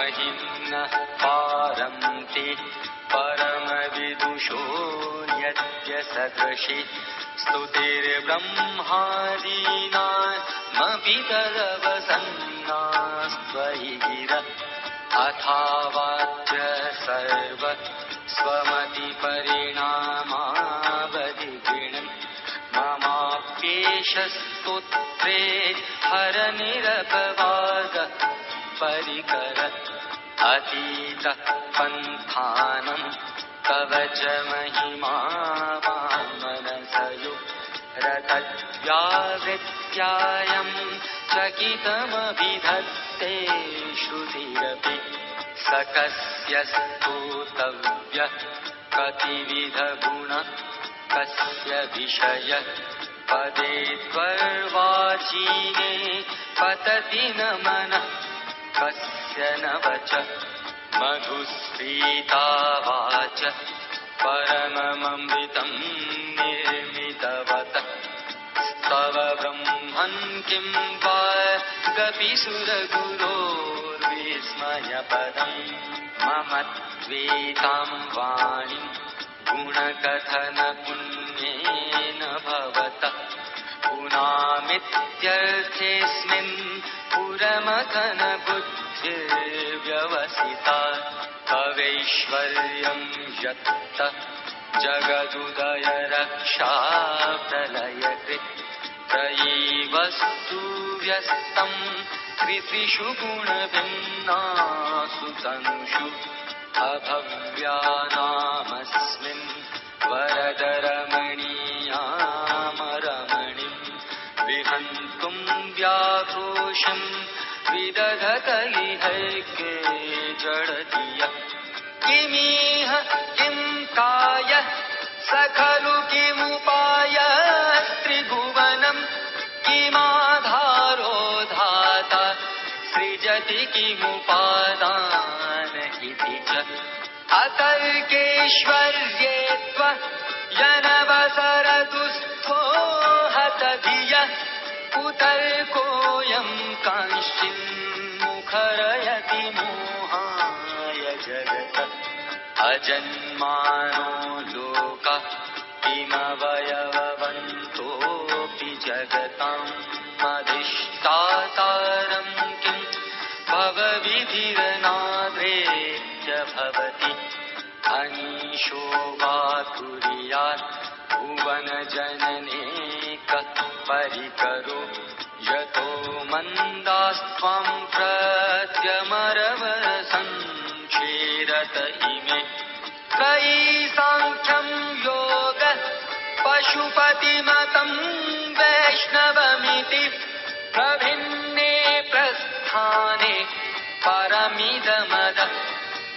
महिम्नः पारन्ति परमविदुषो यद्य सदृशि स्तुतिर्ब्रह्मादीनामपि तदवसन्नास्त्वयि गिर अथावाच्य सर्व स्वमतिपरिणामावधिगुणम् ममाप्येष स्तोत्रे हरनिरपवाद परिकर अतीतः पन्थानं तव च महिमा मनसयो रतव्यावृत्यायं चकितमभिधत्ते श्रुतिरपि सकस्य स्तोतव्य कतिविधगुण कस्य विषय पदे त्वर्वाचीने पतति न मनः कस्य न वच मधुस्फीता वाच परममृतं निर्मितवत स्तव ब्रह्मन् किं वा गपिसुरगुरोर्विस्मयपदम् मम त्वेतां वाणीं गुणकथनपुण्येन भवतः पुनामित्यर्थेऽस्मिन् पुरमथनबुद्धिर्व्यवसिता तवैश्वर्यं यत्तः जगदुदयरक्षा प्रलयकृत् त्रयीवस्तु व्यस्तं त्रिषु गुणभिन्नासु तनुषु अभव्यानामस्मिन् वरदरमणीयामरमणिं विहन्तुं व्याघ्रोषं विदधत इहैके जडधिय किमिह किं काय स खलु किमुपाय त्रिभुवनं किमाधारो धाता सृजति किमुपादान इति च अतर्केश्वर्ये त्वयनवसरदुःस्थो हतधिय कुतर्कोऽयं कांश्चिन्मुखरयति मोहाय जगत् अजन्मानो लोकः किमवयववन्तोऽपि जगताम् अधिष्ठातारं किं भवविधिरनाद्रेत्य भवति अनीशो वा कुर्यात् भुवनजननेकः परिकरो यतो मन्दास्त्वां प्रत्यमरवसंक्षेरत इमे त्रयी साङ्ख्यं योग पशुपतिमतं वैष्णवमिति प्रभिन्ने प्रस्थाने परमिदमदः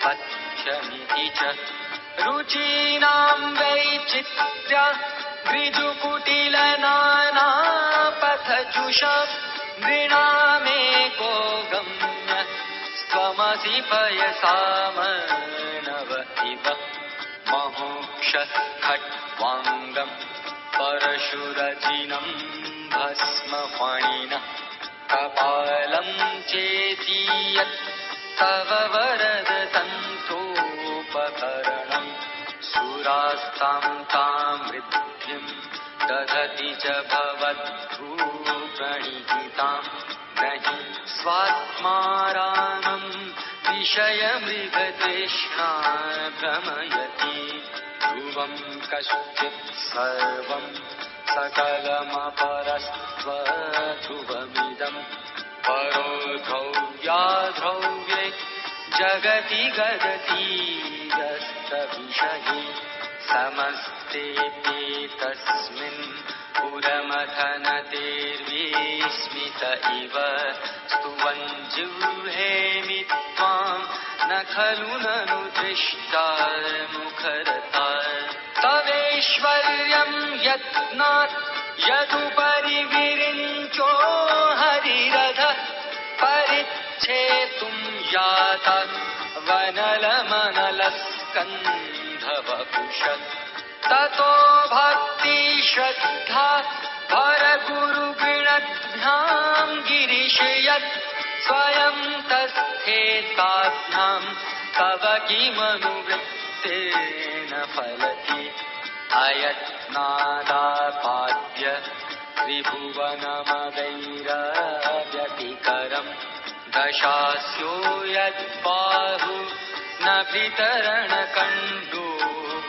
पथ्यमिति च रुचीनां वैचित्र्या ऋजुकुटिलनानापथजुषा नृणामेको गम्य स्वमसि पयसामनव इव महोक्षः खट्वाङ्गं परशुरजिनं भस्मफणिनः कपालं चेति यत् तव वरद तन्तोपकरणं सुरास्तां तां वृद्धिं दधति च भवद्भूप्रणिहितां नहि स्वात्मारामं विषयमृगतृष्णा भ्रमयति ध्रुवं कश्चित् सर्वं सकलमपरस्त्वध्रुवमिदं परो ध्रव्याध्रव्ये जगति गदतीरस्तविषये समस्तेऽप्येतस्मिन् पुरमथनतेर्विस्मित इव स्तुवञ्जिह्वेमि त्वां न खलु ननु दृष्टा मुखरता तवेश्वर्यं यत्नात् यदुपरि विरिञ्चो हरिरथ परिच्छेतुं याता वनलमनलस्कन्धवपुष ततो भक्ति श्रद्धा भरगुरुगृणद्भ्यां गिरिश यत् स्वयं तस्थेताभ्यां तव किमनुवृत्तेन फलति अयत्नादापाद्य त्रिभुवनमदैरव्यतिकरम् दशास्यो यद्बाहु न वितरणकण्डो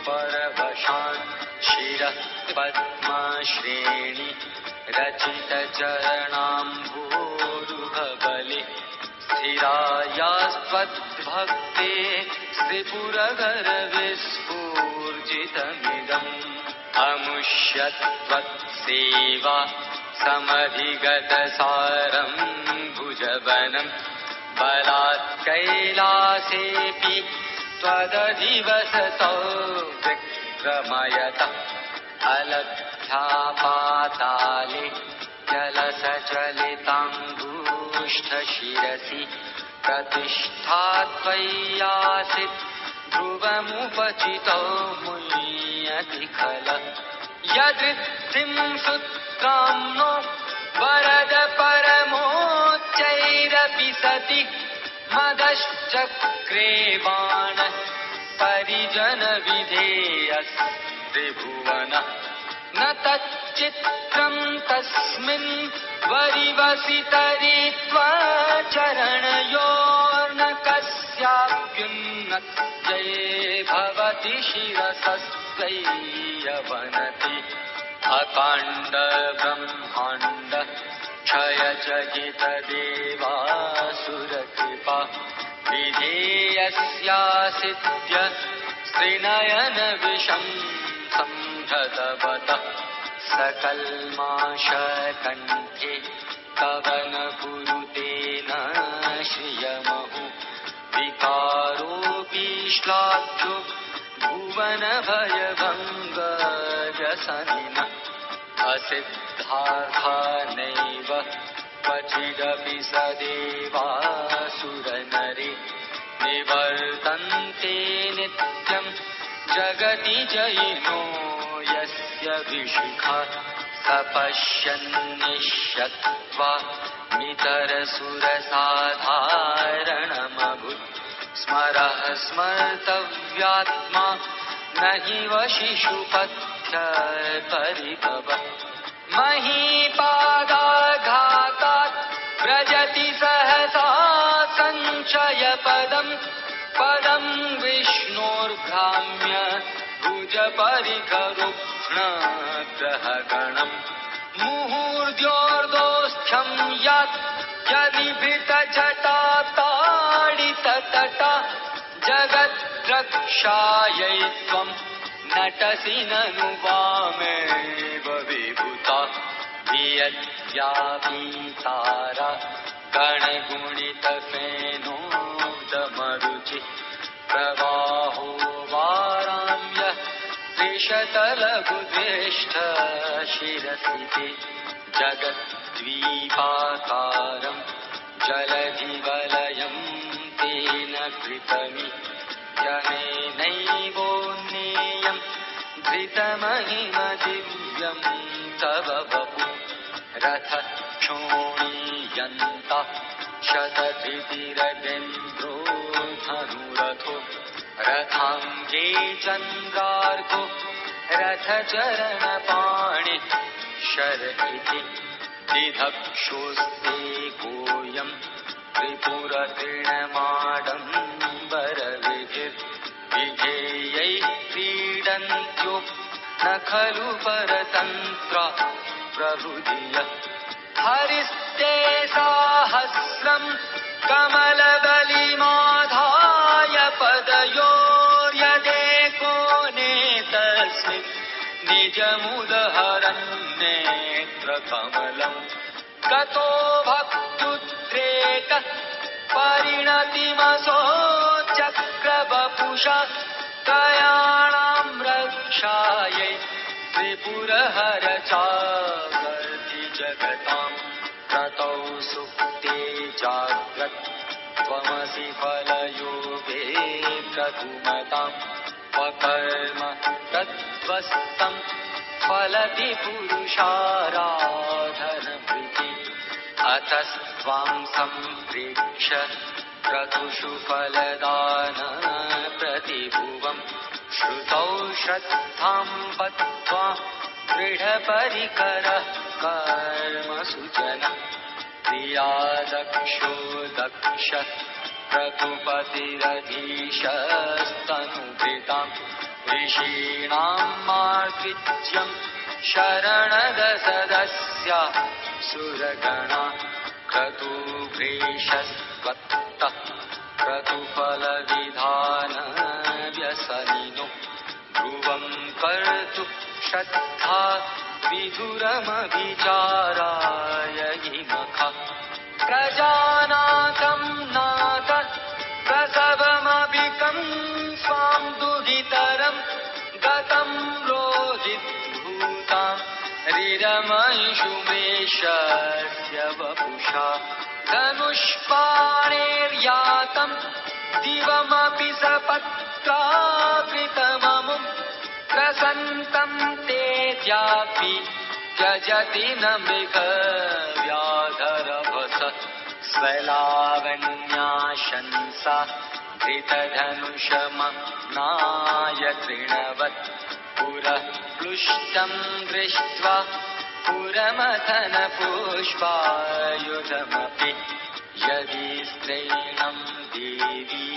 परवशान् शिरः पद्मश्रेणि रचितचरणाम्भोरुहबले स्थिरायास्त्वद्भक्ते श्रीपुरगरविस्फूर्जितमिदम् अमुष्यत्वत्सेवा समधिगतसारं भुजवनं बलात् कैलासेऽपि त्वदधिवसतौ विक्रमयतः अलभ्यापाताले जलसचलिताङ्गूष्ठशिरसि प्रतिष्ठा त्वय्यासीत् ध्रुवमुपचितौ मुह्यति खलः यदृद्धिं सुत्राम्नो वरद परमोच्चैरपि सति मदश्चक्रेवाण परिजनविधेयस्त्रिभुवनः न तच्चित्रं तस्मिन् वरिवसितरि त्वचरणयोर्न कस्याप्युन्नत्यै भवति शिरसस्त्वय्यवनति अकाण्ड ब्रह्माण्ड क्षयजगितदेवासुरकृपा विधेयस्यासिद्ध्य श्रीनयन विषं संहतवतः सकल्माषकण्ठे तव न कुरुते न श्रियमहु विकारोऽपि श्लाघ्यो भुवनभयभङ्गजसनिनः असिद्धार्थनैव क्वचिदपि सदेवासुरनरे निवर्तन्ते नित्यं जगति जयिनो यस्य विशिखा सपश्यन्निष्यत्वा नितरसुरसाधारणमभूत् स्मरः स्मर्तव्यात्मा न हि वशिषुपथ्यपरिभवः महीपादाघातात् व्रजति सहसा सञ्चयपदं पदं विष्णोर्भ्राम्य भुजपरिकरुक्ष्णग्रहगणम् मुहूर्ध्योर्दोस्थ्यं यत् यदिभृतजटाताडिततटा जगद्रक्षायै त्वं नटसि ननु वामेव विभूता वियद्व्यापीतारा गणगुणितफेनोदमरुचि प्रवाहो वाराम्य त्रिशतलघुद्वेष्ट शिरसि ते जगद्द्वीपाकारं जलधिवलयं तेन कृतमि जनेनैवोन्नेयं धृतमहिमदिव्यं तव वपु रथक्षोणीयन्तः शतधृतिरगेन्द्रो धनुरथो रथाङ्गे चन्द्रार्को रथचरणपाणि शरइति दिधक्षोस्ते गोयं त्रिपुरतृणमाडम्बरविधिर्विधेयैः क्रीडन्त्यो न खलु परतन्त्रा प्रभुधियः हरिस्ते साहस्रं कमलबलिमाधाय पदयोर्यदेको नेतस्मिन् निजमुदहरन्नेत्रकमलं गतो भक्तुद्रेकः परिणतिमसो चक्रवपुषा त्रयाणां रक्षायै त्रिपुरहर चावर्ति जगतां ततौ सुप्ते जाग्रत् त्वमसि फलयोगे प्रथुमतां स्वकर्म तत्त्वस्तं फलति पुरुषाराधनप्रीति अथ ततस्त्वां सम्प्रेक्ष्य क्रतुषु फलदान प्रतिभुवं श्रुतौ श्रद्धां बद्ध्वा दृढपरिकरः कर्मसु जनः प्रिया दक्षो दक्ष रघुपतिरधीशस्तनुभृतां ऋषीणां मार्गीज्यं शरणदसदस्या सुरगणा क्रतुभ्रेशस्त्वत्तः क्रतुफलविधानव्यसनिनो ध्रुवं कर्तुं श्रद्धा विधुरमभिचाराय हिमखा प्रजानाथं नाथ प्रसवमभिकं स्वां दुहितरं गतं रोहिद्भूतां रिरमंशुमेशस्य वपुषा धनुष्पाणेर्यातं दिवमपि सपत्राकृतममुं प्रसन्तं तेऽद्यापि त्यजति न मृगव्याधरभस स्वलावण्याशंसा धृतधनुषमग्नाय तृणवत् पुरः प्लुष्टं दृष्ट्वा पुरमथनपुष्पायुधमपि यदि स्त्रैणं देवी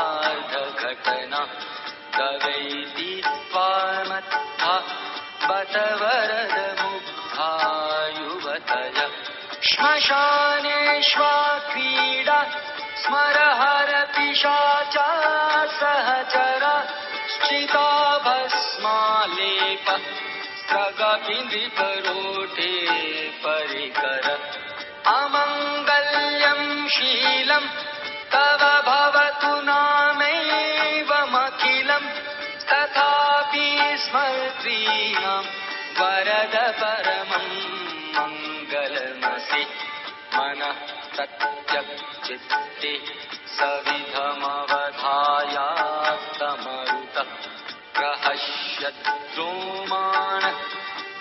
यमनिरतदेहार्धघटना तवैति त्वामत्था बत वरद मुग्धायुवतय श्मशानेष्वा क्रीडा स्मरहर पिशाचा सहचरा श्चिता भस्मालेप स्त्रगपिन्द्रिपरोटे परिकर अमङ्गल्यं शीलं तव भवतु नामैवमखिलं तथापि स्मर्त्रीणां वरद परमं मङ्गलमसि मनः तत्यक्चित्ते सविधमवधायात्तमरुतः प्रहस्यद्रोमान्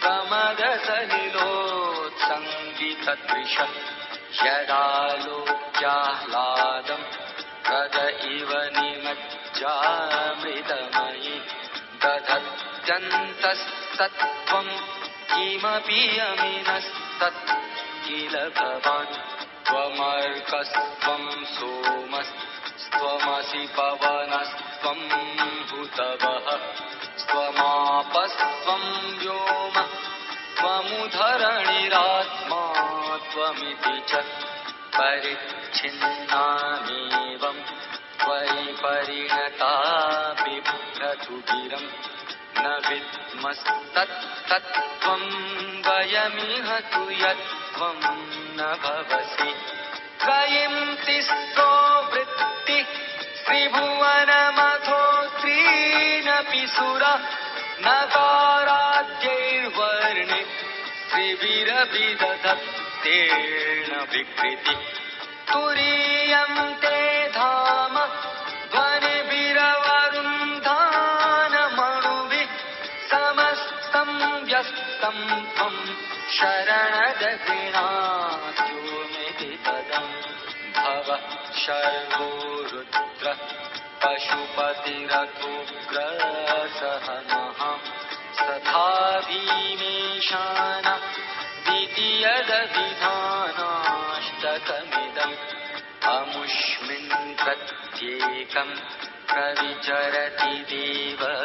कमदसलिलोत्सङ्गितदृशः यदालोक्याह्लादं तद इव निमज्जामृतमयि दधत्यन्तस्तत्त्वं किमपि यमिनस्तत् किल भवान् त्वमर्कस्त्वं सोमस्त्वमसि पवनस्त्वं भूतवः त्वमापस्त्वं व्योम त्वमुधरणिरात्मा त्वमिति च परिच्छिन्नामेवं त्वयि परिणता बिभ्रतु गिरं न विद्मस्तत्तत्त्वं वयमिह तु यत्त्वं न भवसि त्रयीं तिस्रो वृत्ति त्रिभुवनमथो त्रीनपि सुरा नकाराद्यैर्वर्णे त्रिभिरभिदधत्तेन विकृति तुरीयं ते धाम ध्वनिभिरवरुन्धानमणुभिः समस्तं व्यस्तं त्वं शरणदगृणाद्योमिति पदं भव शर्वो रुद्र पशुपतिरथोग्रसहनः तथा भीमेशान द्वितीयदभिधानाष्टकमिदम् अमुष्मिन् प्रत्येकं प्रविचरति देवश्रुतिरपि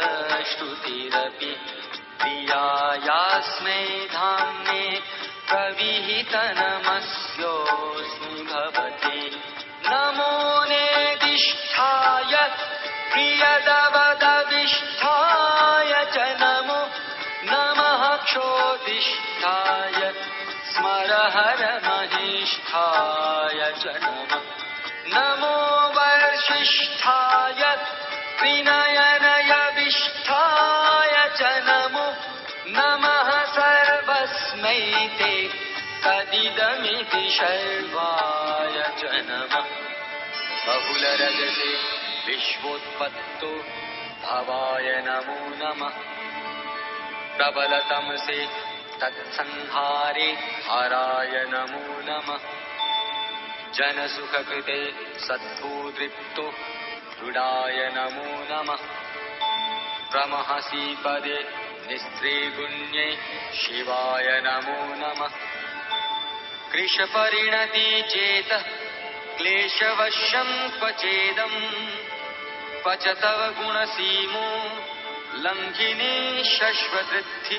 प्रियायास्मै धाम्ने प्रविहितनमस्योऽस्मि भवति नमो नेदिष्ठाय प्रियदवदविष्ठाय च नमो नमः क्षोदिष्ठाय स्मरहर महिष्ठाय च नमः नमो वर्षिष्ठाय त्रिनयनयविष्ठाय च नमो नमः सर्वस्मै ते तदिदमिति शर्वाय च नमः बहुलरजसे विश्वोत्पत्तो भवाय नमो नमः प्रबलतमसे तत्संहारे हराय नमो नमः। जनसुखकृते सद्बोधृप्तो रुडाय नमो नमः। प्रमहसि पदे निस्त्रीगुण्ये शिवाय नमो नमः। कृशपरिणति चेतः क्लेशवशं क्वचेदम् क्वच तव गुणसीमो लङ्घिनी शश्वतृद्धि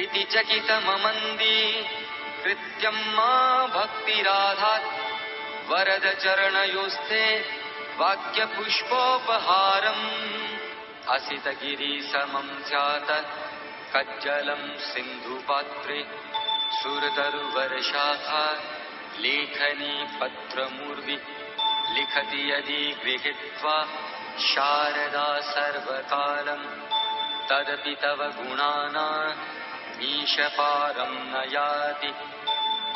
इति चकितममन्दि कृत्यं मा भक्तिराधात् वरद चरणयोस्ते वाक्यपुष्पोपहारम् असितगिरिसमं स्यात् कज्जलं सिन्धुपात्रे सुरतरुवरशाखा लेखनी पत्रमूर्धि लिखति यदि गृहीत्वा शारदा सर्वकालं तदपि तव गुणानामीशपारं न याति।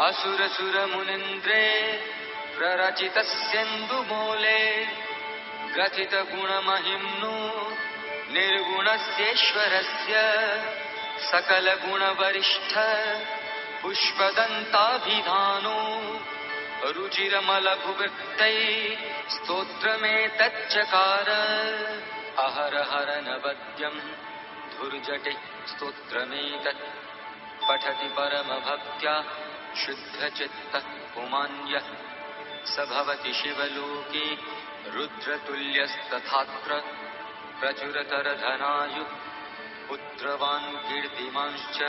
असुरसुरमुनीन्द्रे प्ररचितस्यन्दुमूले ग्रथितगुणमहिम्नो निर्गुणस्येश्वरस्य सकलगुणवरिष्ठ पुष्पदन्ताभिधानो रुचिरमलभुवृत्तै स्तोत्रमेतच्चकार। अहरहर नवद्यं धुर्जटे स्तोत्रमेतत् पठति परमभक्त्या शुद्धचित्तः पुमान्यः स भवति शिवलोके रुद्रतुल्यस्तथात्र। प्रचुरतरधनायु पुत्रवान् कीर्तिमांश्च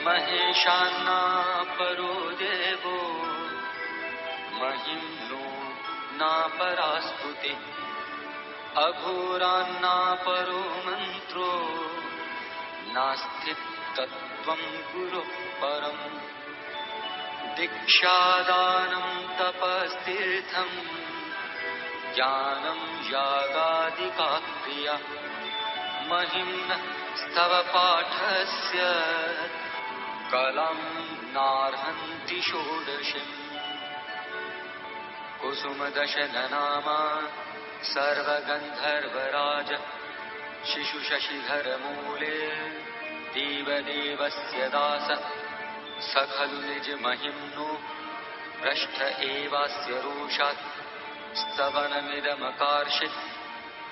महेशान्नापरो देवो महिम्नो नापरास्तुतिः अघोरान्नापरो मन्त्रो नास्ति तत्त्वं गुरुः परम्। दीक्षादानं तपस्तीर्थं ज्ञानं यागादिका क्रिया महिम्नः स्तव पाठस्य कलां नार्हन्ति षोडशीम्। कुसुमदशननामा सर्वगन्धर्वराज शिशुशशिधरमूले देवदेवस्य दास स खलु निजमहिम्नो भ्रष्ट एवास्य रोषात् स्तवनमिदमकार्षित्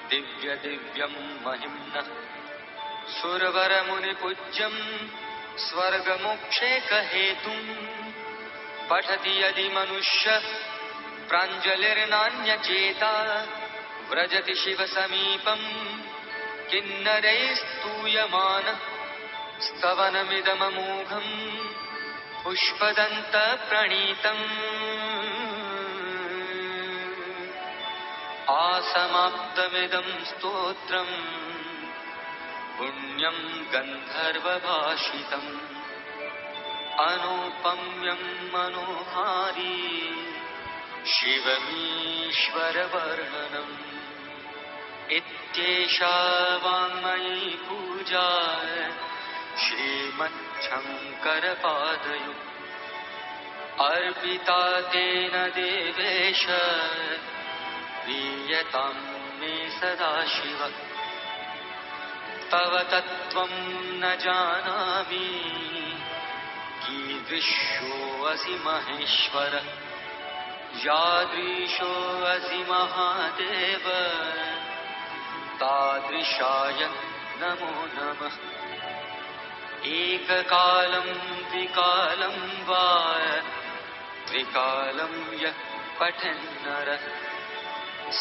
दिव्यदिव्यं महिम्नः। सुरवरमुनिपूज्यं स्वर्गमोक्षेकहेतुं पठति यदि मनुष्य प्राञ्जलिर्नान्यचेता व्रजति शिवसमीपं किन्नरैस्तूयमानः स्तवनमिदममोघं पुष्पदन्तप्रणीतम्। आसमाप्तमिदं स्तोत्रम् पुण्यं गन्धर्वभाषितम् अनुपम्यं मनोहारी शिवमीश्वरवर्णनम्। इत्येषा वाङ्मयी पूजा श्रीमच्छङ्करपादयो अर्पिता तेन देवेश प्रीयतां मे सदाशिव। तव तत्त्वं न जानामि कीदृशोऽसि महेश्वर यादृशोऽसि महादेव तादृशाय नमो नमः। एककालं द्विकालं वा त्रिकालं यः पठन्नरः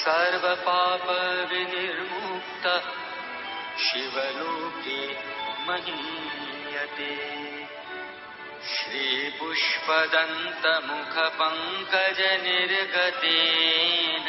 सर्वपापविनिर्मुक्तः शिवलोके महीयते। श्रीपुष्पदन्तमुखपङ्कजनिर्गतेन